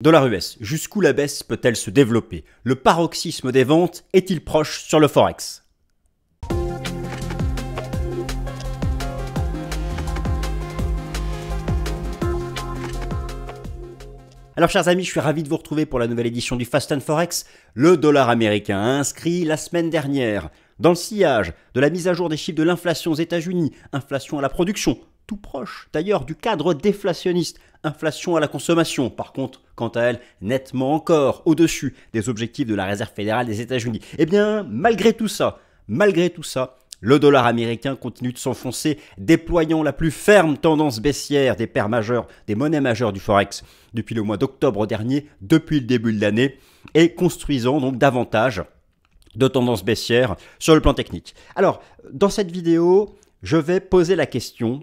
Dollar US, jusqu'où la baisse peut-elle se développer? Le paroxysme des ventes est-il proche sur le Forex? Alors chers amis, je suis ravi de vous retrouver pour la nouvelle édition du Fast and Forex. Le dollar américain a inscrit la semaine dernière, dans le sillage de la mise à jour des chiffres de l'inflation aux États-Unis, inflation à la production, tout proche d'ailleurs du cadre déflationniste, inflation à la consommation, par contre, quant à elle, nettement encore au-dessus des objectifs de la Réserve fédérale des États-Unis. Eh bien, malgré tout ça, le dollar américain continue de s'enfoncer, déployant la plus ferme tendance baissière des paires majeures, des monnaies majeures du Forex depuis le mois d'octobre dernier, depuis le début de l'année, et construisant donc davantage de tendances baissières sur le plan technique. Alors, dans cette vidéo, je vais poser la question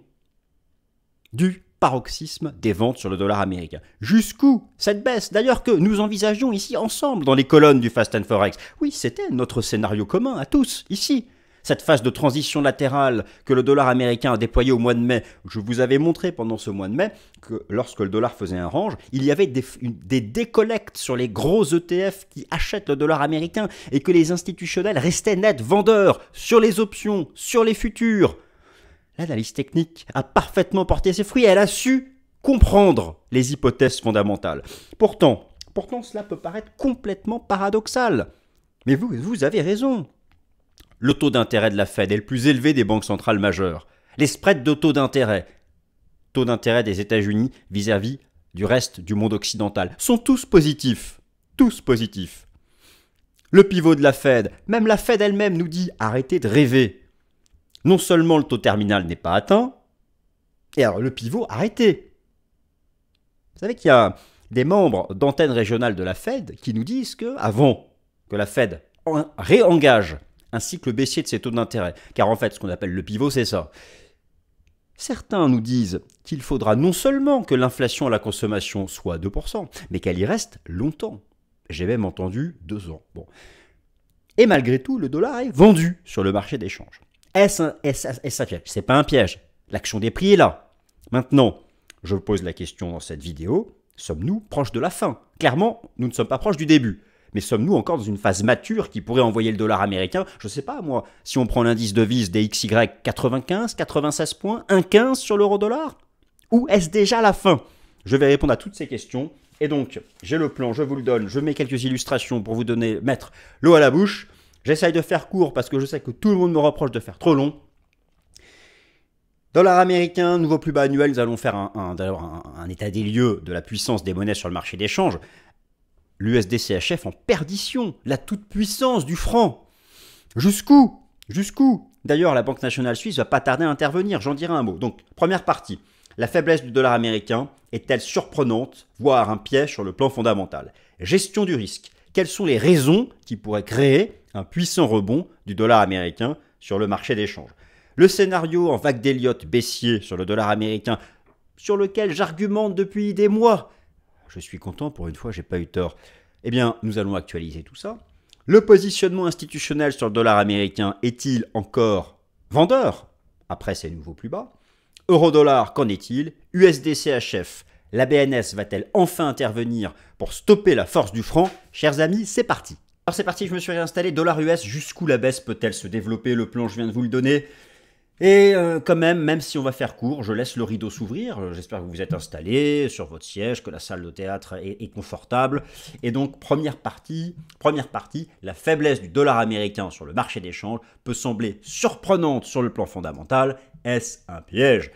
du paroxysme des ventes sur le dollar américain. Jusqu'où cette baisse, d'ailleurs que nous envisagions ici ensemble dans les colonnes du Fast and Forex. Oui, c'était notre scénario commun à tous, ici. Cette phase de transition latérale que le dollar américain a déployée au mois de mai, je vous avais montré pendant ce mois de mai que lorsque le dollar faisait un range, il y avait des décollectes sur les gros ETF qui achètent le dollar américain et que les institutionnels restaient nets vendeurs sur les options, sur les futurs. L'analyse technique a parfaitement porté ses fruits, elle a su comprendre les hypothèses fondamentales. Pourtant cela peut paraître complètement paradoxal. Mais vous avez raison. Le taux d'intérêt de la Fed est le plus élevé des banques centrales majeures. Les spreads de taux d'intérêt des États-Unis vis-à-vis du reste du monde occidental, sont tous positifs. Tous positifs. Le pivot de la Fed, même la Fed elle-même nous dit arrêtez de rêver. Non seulement le taux terminal n'est pas atteint, et alors le pivot arrêtez. Vous savez qu'il y a des membres d'antennes régionales de la Fed qui nous disent que avant que la Fed réengage un cycle baissier de ses taux d'intérêt. Car en fait, ce qu'on appelle le pivot, c'est ça. Certains nous disent qu'il faudra non seulement que l'inflation à la consommation soit 2%, mais qu'elle y reste longtemps. J'ai même entendu 2 ans. Bon. Et malgré tout, le dollar est vendu sur le marché d'échange. Est-ce un piège? C'est pas un piège. L'action des prix est là. Maintenant, je vous pose la question dans cette vidéo, sommes-nous proches de la fin? Clairement, nous ne sommes pas proches du début. Mais sommes-nous encore dans une phase mature qui pourrait envoyer le dollar américain? Je ne sais pas, moi, si on prend l'indice de devise des XY 95, 96 points, 1,15 sur l'euro-dollar? Ou est-ce déjà la fin? Je vais répondre à toutes ces questions. Et donc, j'ai le plan, je vous le donne, je mets quelques illustrations pour vous mettre l'eau à la bouche. J'essaye de faire court parce que je sais que tout le monde me reproche de faire trop long. Dollar américain, nouveau plus bas annuel, nous allons faire un état des lieux de la puissance des monnaies sur le marché d'échange. L'USD-CHF en perdition, la toute-puissance du franc. Jusqu'où? Jusqu'où? D'ailleurs, la Banque nationale suisse va pas tarder à intervenir, j'en dirai un mot. Donc, première partie, la faiblesse du dollar américain est-elle surprenante, voire un piège sur le plan fondamental? Gestion du risque. Quelles sont les raisons qui pourraient créer un puissant rebond du dollar américain sur le marché d'échange? Le scénario en vague d'Elliott baissier sur le dollar américain, sur lequel j'argumente depuis des mois. Je suis content, pour une fois, j'ai pas eu tort. Eh bien, nous allons actualiser tout ça. Le positionnement institutionnel sur le dollar américain est-il encore vendeur après ces nouveaux plus bas? Euro-dollar, qu'en est-il? USD-CHF, la BNS va-t-elle enfin intervenir pour stopper la force du franc? Chers amis, c'est parti. Alors c'est parti, je me suis réinstallé. Dollar US, jusqu'où la baisse peut-elle se développer? Le plan, je viens de vous le donner. Et quand même si on va faire court, je laisse le rideau s'ouvrir. J'espère que vous vous êtes installés sur votre siège, que la salle de théâtre est confortable. Et donc, première partie, la faiblesse du dollar américain sur le marché d'échange peut sembler surprenante sur le plan fondamental. Est-ce un piège?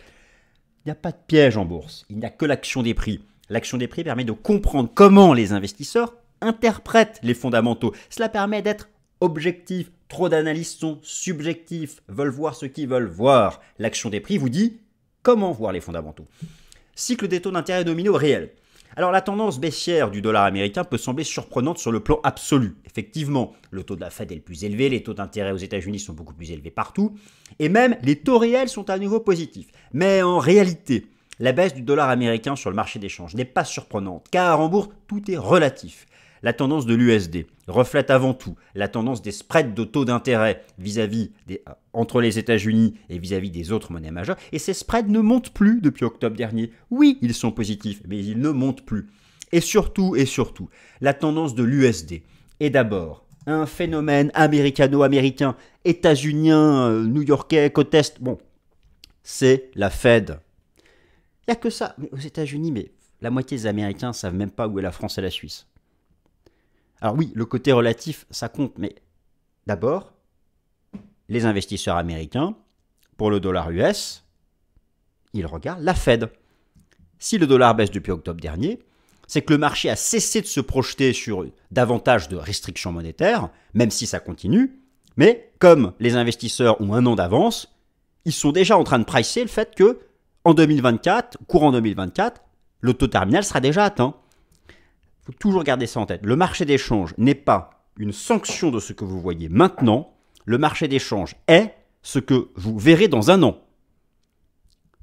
Il n'y a pas de piège en bourse, il n'y a que l'action des prix. L'action des prix permet de comprendre comment les investisseurs interprètent les fondamentaux. Cela permet d'être objectif. Trop d'analystes sont subjectifs, veulent voir ce qu'ils veulent voir. L'action des prix vous dit comment voir les fondamentaux. Cycle des taux d'intérêt nominaux réels. Alors la tendance baissière du dollar américain peut sembler surprenante sur le plan absolu. Effectivement, le taux de la Fed est le plus élevé, les taux d'intérêt aux États-Unis sont beaucoup plus élevés partout, et même les taux réels sont à nouveau positifs. Mais en réalité, la baisse du dollar américain sur le marché d'échange n'est pas surprenante, car en bourse, tout est relatif. La tendance de l'USD reflète avant tout la tendance des spreads de taux d'intérêt entre les États-Unis et vis-à-vis des autres monnaies majeures. Et ces spreads ne montent plus depuis octobre dernier. Oui, ils sont positifs, mais ils ne montent plus. Et surtout, la tendance de l'USD est d'abord un phénomène américano-américain, états-unien, new-yorkais, côte est. Bon, c'est la Fed. Il n'y a que ça. Mais aux États-Unis, mais la moitié des Américains ne savent même pas où est la France et la Suisse. Alors oui, le côté relatif, ça compte, mais d'abord, les investisseurs américains, pour le dollar US, ils regardent la Fed. Si le dollar baisse depuis octobre dernier, c'est que le marché a cessé de se projeter sur davantage de restrictions monétaires, même si ça continue, mais comme les investisseurs ont un an d'avance, ils sont déjà en train de pricer le fait que en 2024, courant 2024, le taux terminal sera déjà atteint. Il faut toujours garder ça en tête. Le marché d'échange n'est pas une sanction de ce que vous voyez maintenant. Le marché d'échange est ce que vous verrez dans un an.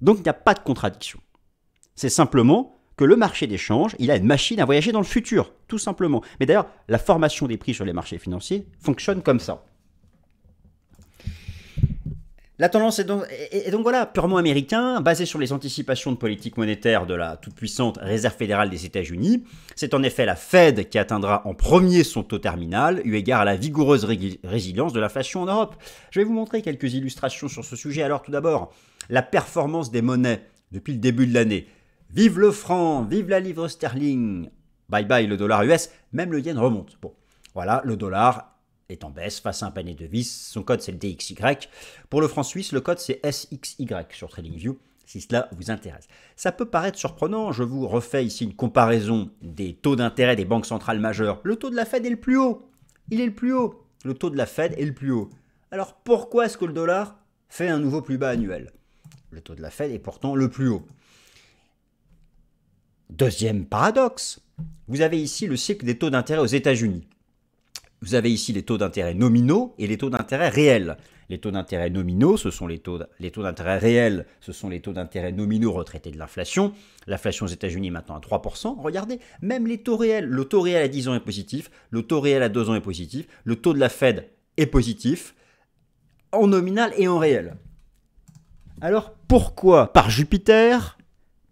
Donc il n'y a pas de contradiction. C'est simplement que le marché d'échange, il a une machine à voyager dans le futur, tout simplement. Mais d'ailleurs, la formation des prix sur les marchés financiers fonctionne comme ça. La tendance est donc voilà, purement américain, basé sur les anticipations de politique monétaire de la toute-puissante Réserve fédérale des États-Unis. C'est en effet la Fed qui atteindra en premier son taux terminal, eu égard à la vigoureuse résilience de l'inflation en Europe. Je vais vous montrer quelques illustrations sur ce sujet. Alors tout d'abord, la performance des monnaies depuis le début de l'année. Vive le franc, vive la livre sterling, bye bye le dollar US, même le yen remonte. Bon, voilà, le dollar est en baisse face à un panier de devises. Son code, c'est le DXY. Pour le franc suisse, le code, c'est SXY sur TradingView, si cela vous intéresse. Ça peut paraître surprenant. Je vous refais ici une comparaison des taux d'intérêt des banques centrales majeures. Le taux de la Fed est le plus haut. Il est le plus haut. Le taux de la Fed est le plus haut. Alors, pourquoi est-ce que le dollar fait un nouveau plus bas annuel? Le taux de la Fed est pourtant le plus haut. Deuxième paradoxe. Vous avez ici le cycle des taux d'intérêt aux États-Unis. Vous avez ici les taux d'intérêt nominaux et les taux d'intérêt réels. Les taux d'intérêt nominaux, ce sont les taux d'intérêt réels, ce sont les taux d'intérêt nominaux retraités de l'inflation. L'inflation aux États-Unis est maintenant à 3%. Regardez, même les taux réels, le taux réel à 10 ans est positif, le taux réel à 2 ans est positif, le taux de la Fed est positif, en nominal et en réel. Alors pourquoi, par Jupiter,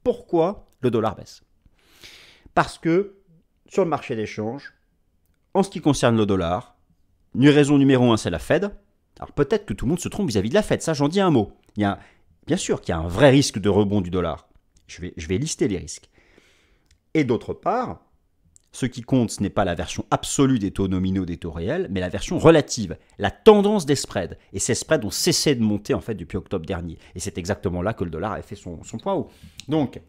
pourquoi le dollar baisse? Parce que sur le marché d'échange, en ce qui concerne le dollar, une raison numéro 1, c'est la Fed. Alors peut-être que tout le monde se trompe vis-à-vis de la Fed, ça j'en dis un mot. Bien sûr qu'il y a un vrai risque de rebond du dollar. Je vais lister les risques. Et d'autre part, ce qui compte, ce n'est pas la version absolue des taux nominaux des taux réels, mais la version relative, la tendance des spreads. Et ces spreads ont cessé de monter en fait depuis octobre dernier. Et c'est exactement là que le dollar a fait son point haut. Donc,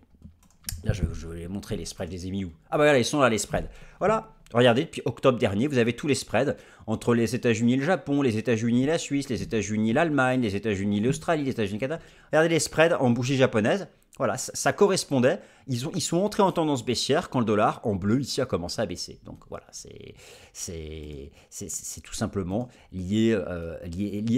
là je vais montrer les spreads, les ai mis où? Ah bah voilà, ils sont là les spreads. Voilà. Regardez, depuis octobre dernier, vous avez tous les spreads entre les États-Unis et le Japon, les États-Unis et la Suisse, les États-Unis et l'Allemagne, les États-Unis et l'Australie, les États-Unis et le Canada. Regardez les spreads en bougie japonaise. Voilà, ça correspondait. Ils sont entrés en tendance baissière quand le dollar, en bleu, ici, a commencé à baisser. Donc voilà, c'est tout simplement lié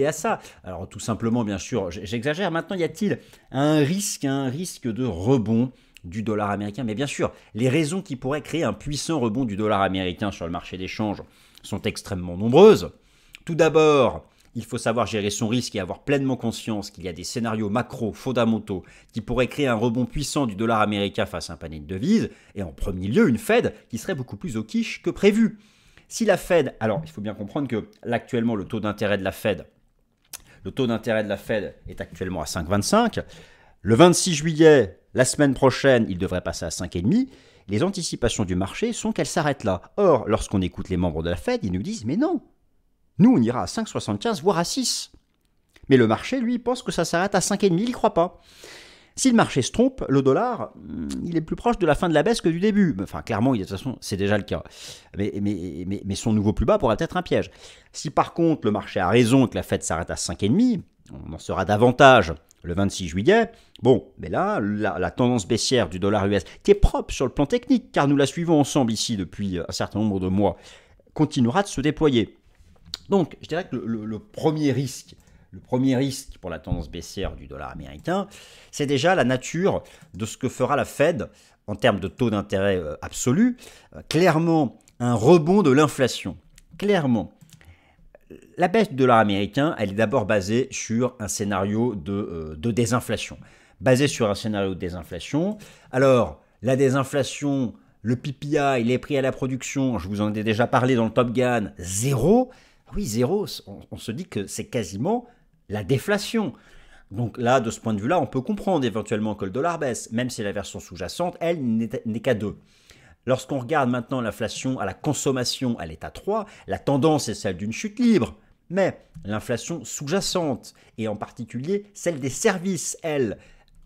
à ça. Alors tout simplement, bien sûr, j'exagère. Maintenant, y a-t-il un risque de rebond du dollar américain? Mais bien sûr, les raisons qui pourraient créer un puissant rebond du dollar américain sur le marché d'échange sont extrêmement nombreuses. Tout d'abord, il faut savoir gérer son risque et avoir pleinement conscience qu'il y a des scénarios macro fondamentaux qui pourraient créer un rebond puissant du dollar américain face à un panier de devises, et en premier lieu une Fed qui serait beaucoup plus au quiche que prévu. Si la Fed, alors il faut bien comprendre que là, actuellement le taux d'intérêt de la Fed est actuellement à 5,25. Le 26 juillet, la semaine prochaine, il devrait passer à 5,5. Les anticipations du marché sont qu'elle s'arrête là. Or, lorsqu'on écoute les membres de la Fed, ils nous disent « Mais non, nous on ira à 5,75 voire à 6 ». Mais le marché, lui, pense que ça s'arrête à 5,5, il n'y croit pas. Si le marché se trompe, le dollar, il est plus proche de la fin de la baisse que du début. Enfin, clairement, de toute façon, c'est déjà le cas. Mais son nouveau plus bas pourrait être un piège. Si par contre, le marché a raison et que la Fed s'arrête à 5,5, on en saura davantage le 26 juillet. Bon, mais là, la tendance baissière du dollar US, qui est propre sur le plan technique, car nous la suivons ensemble ici depuis un certain nombre de mois, continuera de se déployer. Donc, je dirais que le premier risque pour la tendance baissière du dollar américain, c'est déjà la nature de ce que fera la Fed en termes de taux d'intérêt absolu. Clairement, un rebond de l'inflation. Clairement. La baisse du dollar américain, elle est d'abord basée sur un scénario de désinflation. Basée sur un scénario de désinflation. Alors, la désinflation, le PPI, les prix à la production, je vous en ai déjà parlé dans le Top Gun, zéro. Oui, zéro, on se dit que c'est quasiment la déflation. Donc là, de ce point de vue-là, on peut comprendre éventuellement que le dollar baisse, même si la version sous-jacente, elle, n'est qu'à 2. Lorsqu'on regarde maintenant l'inflation à la consommation, elle est à 3, la tendance est celle d'une chute libre. Mais l'inflation sous-jacente, et en particulier celle des services, elle,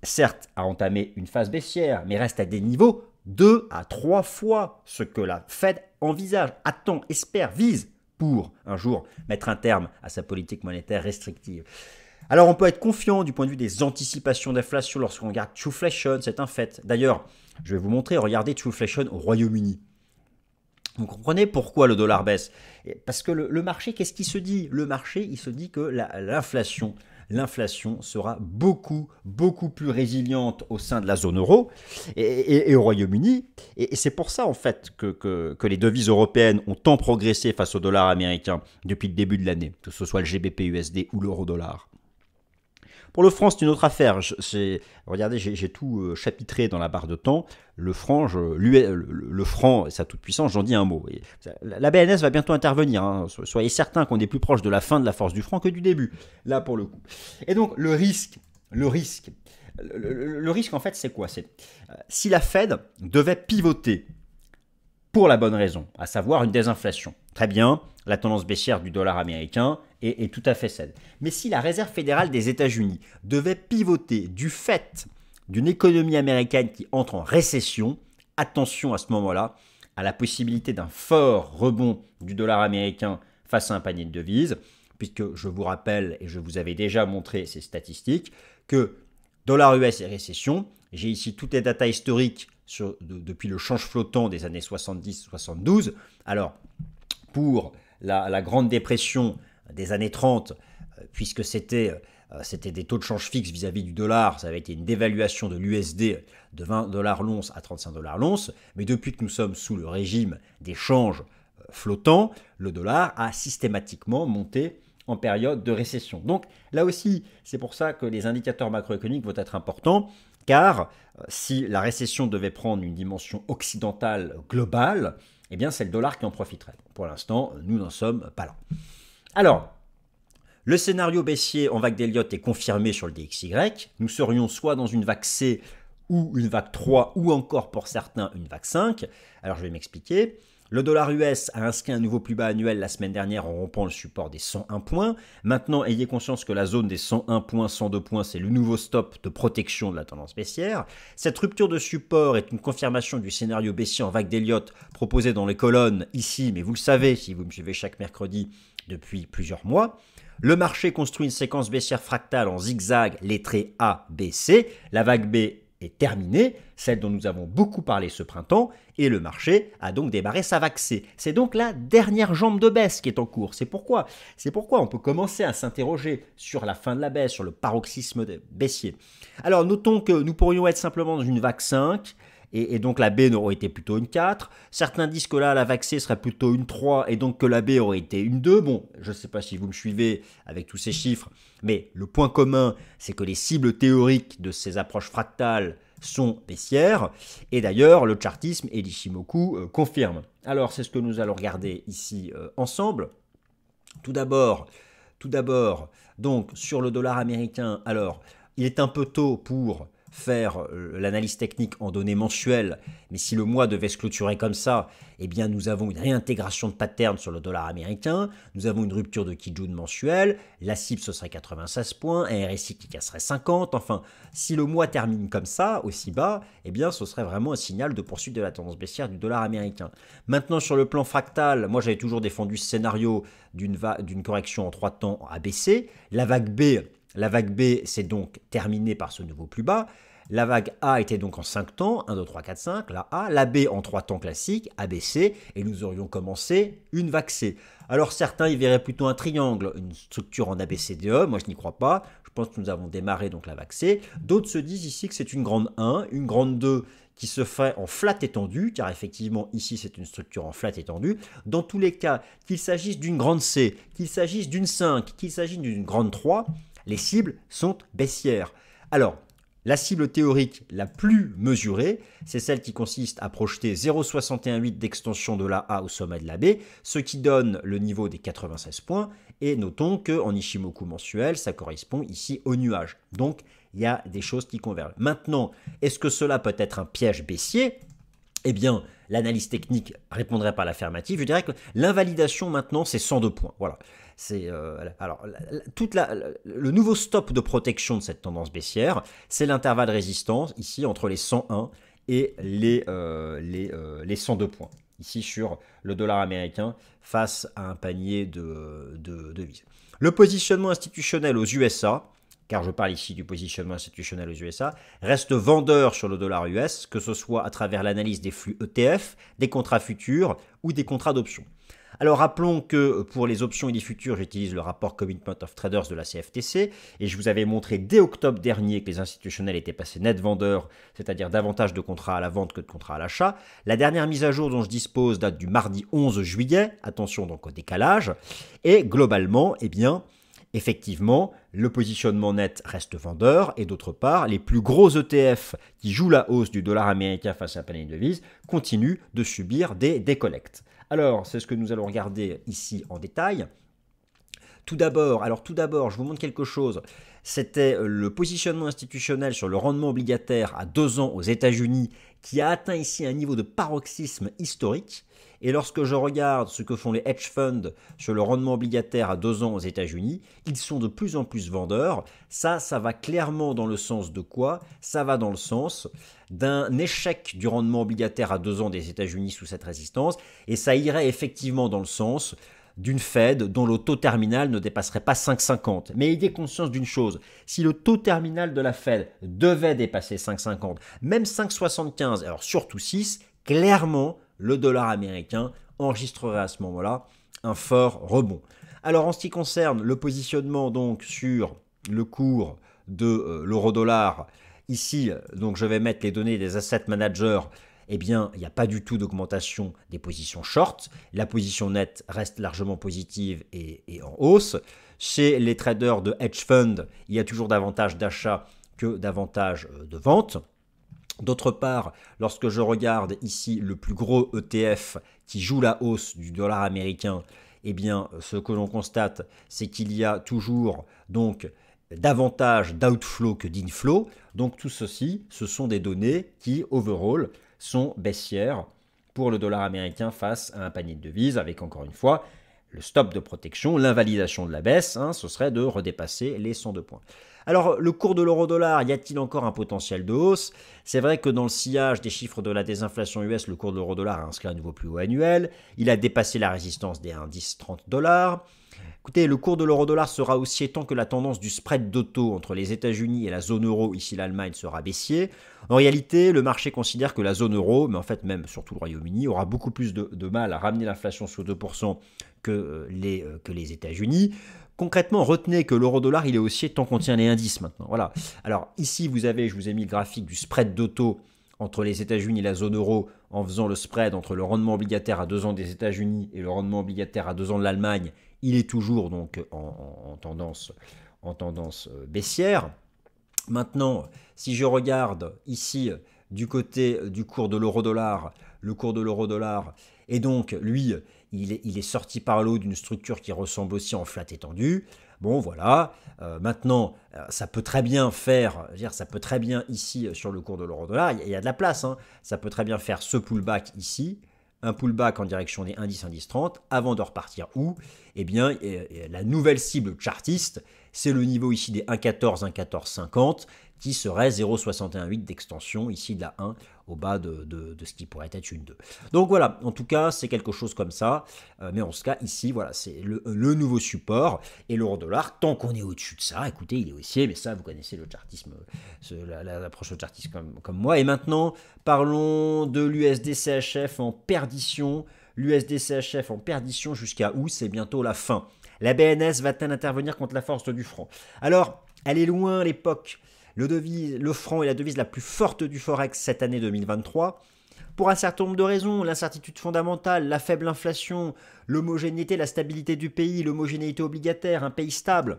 certes, a entamé une phase baissière, mais reste à des niveaux 2 à 3 fois ce que la Fed envisage, attend, espère, vise pour un jour mettre un terme à sa politique monétaire restrictive. Alors on peut être confiant du point de vue des anticipations d'inflation lorsqu'on regarde Trueflation, c'est un fait. D'ailleurs, je vais vous montrer, regardez Trueflation au Royaume-Uni. Vous comprenez pourquoi le dollar baisse? Parce que le marché, qu'est-ce qu'il se dit? Le marché, il se dit que l'inflation sera beaucoup plus résiliente au sein de la zone euro et au Royaume-Uni. Et c'est pour ça, en fait, que les devises européennes ont tant progressé face au dollar américain depuis le début de l'année, que ce soit le GBP-USD ou l'euro-dollar. Pour le franc, c'est une autre affaire. Regardez, j'ai tout chapitré dans la barre de temps. Le franc, le franc et sa toute-puissance, j'en dis un mot. La BNS va bientôt intervenir. Hein. Soyez certains qu'on est plus proche de la fin de la force du franc que du début, là pour le coup. Et donc, le risque, en fait, c'est quoi? C'est si la Fed devait pivoter pour la bonne raison, à savoir une désinflation. Très bien, la tendance baissière du dollar américain est tout à fait saine. Mais si la Réserve fédérale des États-Unis devait pivoter du fait d'une économie américaine qui entre en récession, attention à ce moment-là à la possibilité d'un fort rebond du dollar américain face à un panier de devises, puisque je vous rappelle, et je vous avais déjà montré ces statistiques, que dollar US et récession, j'ai ici toutes les datas historiques depuis le change flottant des années 70-72. Alors, pour la Grande Dépression des années 30, puisque c'était des taux de change fixes vis-à-vis du dollar, ça avait été une dévaluation de l'USD de 20 $ l'once à 35 $ l'once, mais depuis que nous sommes sous le régime des changes flottants, le dollar a systématiquement monté en période de récession. Donc là aussi, c'est pour ça que les indicateurs macroéconomiques vont être importants, car si la récession devait prendre une dimension occidentale globale, eh bien c'est le dollar qui en profiterait. Pour l'instant, nous n'en sommes pas là. Alors, le scénario baissier en vague d'Elliott est confirmé sur le DXY. Nous serions soit dans une vague C ou une vague 3 ou encore pour certains une vague 5. Alors je vais m'expliquer. Le dollar US a inscrit un nouveau plus bas annuel la semaine dernière en rompant le support des 101 points. Maintenant, ayez conscience que la zone des 101 points, 102 points, c'est le nouveau stop de protection de la tendance baissière. Cette rupture de support est une confirmation du scénario baissier en vague d'Elliott proposé dans les colonnes ici, mais vous le savez si vous me suivez chaque mercredi depuis plusieurs mois. Le marché construit une séquence baissière fractale en zigzag lettré A, B, C. La vague B est terminée, celle dont nous avons beaucoup parlé ce printemps, et le marché a donc démarré sa vague C. C'est donc la dernière jambe de baisse qui est en cours. C'est pourquoi on peut commencer à s'interroger sur la fin de la baisse, sur le paroxysme baissier. Alors notons que nous pourrions être simplement dans une vague 5, et donc la B aurait été plutôt une 4. Certains disent que là, la vague C serait plutôt une 3 et donc que la B aurait été une 2. Bon, je ne sais pas si vous me suivez avec tous ces chiffres, mais le point commun, c'est que les cibles théoriques de ces approches fractales sont baissières. Et d'ailleurs, le chartisme et l'Ishimoku confirment. Alors, c'est ce que nous allons regarder ici ensemble. Tout d'abord, donc sur le dollar américain, alors, il est un peu tôt pour faire l'analyse technique en données mensuelles, mais si le mois devait se clôturer comme ça, eh bien nous avons une réintégration de pattern sur le dollar américain, nous avons une rupture de Kijun mensuel, la cible ce serait 96 points, un RSI qui casserait 50, enfin si le mois termine comme ça, aussi bas, eh bien ce serait vraiment un signal de poursuite de la tendance baissière du dollar américain. Maintenant sur le plan fractal, moi j'avais toujours défendu ce scénario d'une correction en 3 temps ABC, la vague B, c'est donc terminé par ce nouveau plus bas. La vague A était donc en 5 temps, 1, 2, 3, 4, 5, la A. La B en 3 temps classiques, ABC, et nous aurions commencé une vague C. Alors certains y verraient plutôt un triangle, une structure en ABCDE, moi je n'y crois pas. Je pense que nous avons démarré donc la vague C. D'autres se disent ici que c'est une grande 1, une grande 2 qui se fait en flat étendue, car effectivement ici c'est une structure en flat étendue. Dans tous les cas, qu'il s'agisse d'une grande C, qu'il s'agisse d'une 5, qu'il s'agisse d'une grande 3, les cibles sont baissières. Alors, La cible théorique la plus mesurée, c'est celle qui consiste à projeter 0,618 d'extension de la A au sommet de la B, ce qui donne le niveau des 96 points. Et notons qu'en Ishimoku mensuel, ça correspond ici au nuage. Donc, il y a des choses qui convergent. Maintenant, est-ce que cela peut être un piège baissier ? Eh bien, l'analyse technique répondrait par l'affirmative. Je dirais que l'invalidation maintenant, c'est 102 points. Voilà. C'est le nouveau stop de protection de cette tendance baissière, c'est l'intervalle de résistance ici entre les 101 et les 102 points. Ici sur le dollar américain face à un panier de devises. Le positionnement institutionnel aux USA, car je parle ici du positionnement institutionnel aux USA, reste vendeur sur le dollar US, que ce soit à travers l'analyse des flux ETF, des contrats futurs ou des contrats d'options. Alors rappelons que pour les options et les futurs, j'utilise le rapport Commitment of Traders de la CFTC et je vous avais montré dès octobre dernier que les institutionnels étaient passés net vendeurs, c'est-à-dire davantage de contrats à la vente que de contrats à l'achat. La dernière mise à jour dont je dispose date du mardi 11 juillet, attention donc au décalage, et globalement, eh bien, effectivement, le positionnement net reste vendeur et d'autre part, les plus gros ETF qui jouent la hausse du dollar américain face à un panier de devises continuent de subir des décollectes. Alors, c'est ce que nous allons regarder ici en détail. Tout d'abord, je vous montre quelque chose. C'était le positionnement institutionnel sur le rendement obligataire à 2 ans aux États-Unis qui a atteint ici un niveau de paroxysme historique. Et lorsque je regarde ce que font les hedge funds sur le rendement obligataire à 2 ans aux États-Unis, ils sont de plus en plus vendeurs. Ça va clairement dans le sens de quoi? Ça va dans le sens d'un échec du rendement obligataire à 2 ans des États-Unis sous cette résistance. Et ça irait effectivement dans le sens d'une Fed dont le taux terminal ne dépasserait pas 5,50. Mais ayez conscience d'une chose, si le taux terminal de la Fed devait dépasser 5,50, même 5,75, alors surtout 6, clairement, le dollar américain enregistrerait à ce moment-là un fort rebond. Alors en ce qui concerne le positionnement donc sur le cours de l'euro-dollar, ici donc je vais mettre les données des asset managers. Eh bien, il n'y a pas du tout d'augmentation des positions short. La position nette reste largement positive et en hausse. Chez les traders de hedge fund, il y a toujours davantage d'achats que davantage de ventes. D'autre part, lorsque je regarde ici le plus gros ETF qui joue la hausse du dollar américain, eh bien, ce que l'on constate, c'est qu'il y a toujours donc davantage d'outflow que d'inflow. Donc tout ceci, ce sont des données qui, overall, sont baissières pour le dollar américain face à un panier de devises, avec encore une fois le stop de protection, l'invalidation de la baisse, ce serait de redépasser les 102 points. Alors, le cours de l'euro-dollar, y a-t-il encore un potentiel de hausse? C'est vrai que dans le sillage des chiffres de la désinflation US, le cours de l'euro-dollar a inscrit un nouveau plus haut annuel. Il a dépassé la résistance des 1,1030 $. Écoutez, le cours de l'euro-dollar sera aussi tant que la tendance du spread de taux entre les États-Unis et la zone euro, ici l'Allemagne, sera baissier. En réalité, le marché considère que la zone euro, mais en fait même surtout le Royaume-Uni, aura beaucoup plus de mal à ramener l'inflation sous 2% que les États-Unis. Concrètement, retenez que l'euro-dollar, il est haussier tant qu'on tient les indices maintenant. Voilà. Alors ici, je vous ai mis le graphique du spread de taux entre les États-Unis et la zone euro en faisant le spread entre le rendement obligataire à 2 ans des États-Unis et le rendement obligataire à 2 ans de l'Allemagne. Il est toujours donc en tendance baissière. Maintenant, si je regarde ici du côté du cours de l'euro-dollar, le cours de l'euro-dollar, et donc lui, il est sorti par l'eau d'une structure qui ressemble aussi en flat étendu. Bon, voilà. Maintenant, ça peut très bien ici sur le cours de l'euro-dollar, il y a de la place. Ça peut très bien faire ce pullback ici, un pullback en direction des indices 30, avant de repartir où? Eh bien, la nouvelle cible chartiste, c'est le niveau ici des 1,14, 1,1450, qui serait 0,618 d'extension, ici de la 1, au bas de ce qui pourrait être une 2. Donc voilà, en tout cas, c'est quelque chose comme ça. Mais en ce cas, ici, voilà, c'est le nouveau support. Et l'euro-dollar, tant qu'on est au-dessus de ça, écoutez, il est haussier, mais ça, vous connaissez le chartisme, l'approche au chartisme comme moi. Et maintenant, parlons de l'USD-CHF en perdition. L'USD-CHF en perdition jusqu'à où? C'est bientôt la fin. La BNS va-t-elle intervenir contre la force du franc? Alors, elle est loin l'époque. Le franc est la devise la plus forte du Forex cette année 2023. Pour un certain nombre de raisons, l'incertitude fondamentale, la faible inflation, l'homogénéité, la stabilité du pays, l'homogénéité obligataire, un pays stable.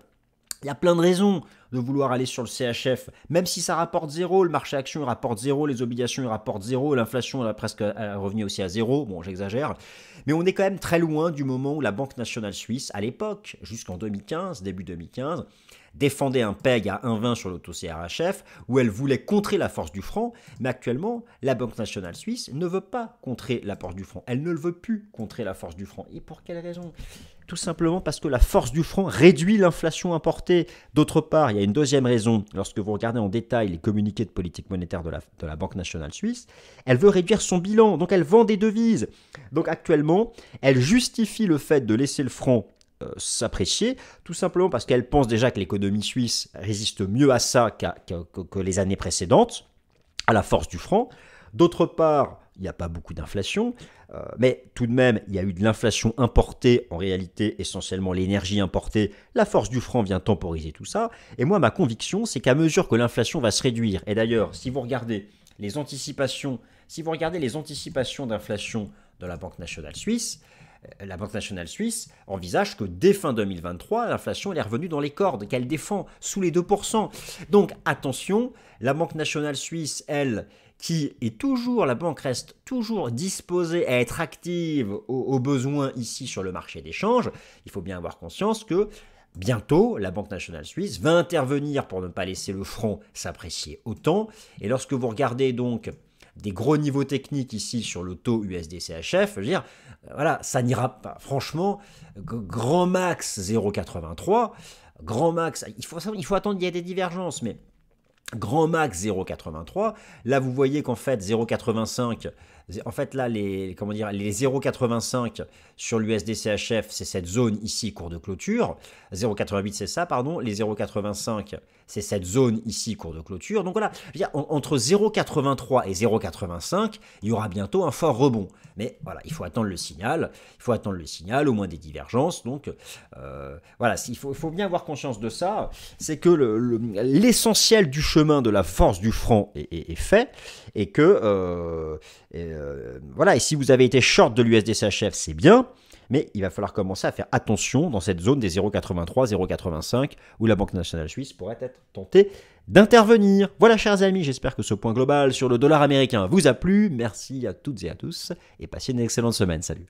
Il y a plein de raisons de vouloir aller sur le CHF, même si ça rapporte zéro, le marché action rapporte zéro, les obligations rapportent zéro, l'inflation est presque revenu aussi à zéro, bon j'exagère, mais on est quand même très loin du moment où la Banque nationale suisse, à l'époque, jusqu'en 2015, début 2015, défendait un PEG à 1,20 sur l'auto-CRHF, où elle voulait contrer la force du franc, mais actuellement, la Banque nationale suisse ne veut pas contrer la force du franc. Elle ne le veut plus contrer la force du franc. Et pour quelle raison ? Tout simplement parce que la force du franc réduit l'inflation importée. D'autre part, il y a une deuxième raison. Lorsque vous regardez en détail les communiqués de politique monétaire de la Banque nationale suisse, elle veut réduire son bilan, donc elle vend des devises. Donc actuellement, elle justifie le fait de laisser le franc s'apprécier, tout simplement parce qu'elle pense déjà que l'économie suisse résiste mieux à ça que les années précédentes, à la force du franc. D'autre part, il n'y a pas beaucoup d'inflation, mais tout de même, il y a eu de l'inflation importée, en réalité essentiellement l'énergie importée, la force du franc vient temporiser tout ça, et moi ma conviction c'est qu'à mesure que l'inflation va se réduire, et d'ailleurs si vous regardez les anticipations d'inflation de la Banque nationale suisse envisage que dès fin 2023, l'inflation elle est revenue dans les cordes, qu'elle défend sous les 2%. Donc attention, la Banque nationale suisse, elle, la banque reste toujours disposée à être active aux besoins ici sur le marché d'échange. Il faut bien avoir conscience que bientôt, la Banque nationale suisse va intervenir pour ne pas laisser le franc s'apprécier autant. Et lorsque vous regardez donc des gros niveaux techniques ici sur le taux USD-CHF, je veux dire, voilà, ça n'ira pas. Franchement, grand max 0,83, grand max, il faut attendre qu'il y ait des divergences, mais grand max 0,83. Là, vous voyez qu'en fait 0,85. En fait, là, les 0,85 sur l'USD-CHF, c'est cette zone ici, cours de clôture. 0,88, c'est ça, pardon. Les 0,85, c'est cette zone ici, cours de clôture. Donc voilà, je veux dire, entre 0,83 et 0,85, il y aura bientôt un fort rebond. Mais voilà, il faut attendre le signal. Au moins des divergences. Donc voilà, il faut bien avoir conscience de ça. C'est que l'essentiel du chemin de la force du franc est fait. Et que voilà, et si vous avez été short de l'USD-CHF, c'est bien, mais il va falloir commencer à faire attention dans cette zone des 0,83, 0,85, où la Banque nationale suisse pourrait être tentée d'intervenir. Voilà, chers amis, j'espère que ce point global sur le dollar américain vous a plu. Merci à toutes et à tous, et passez une excellente semaine. Salut.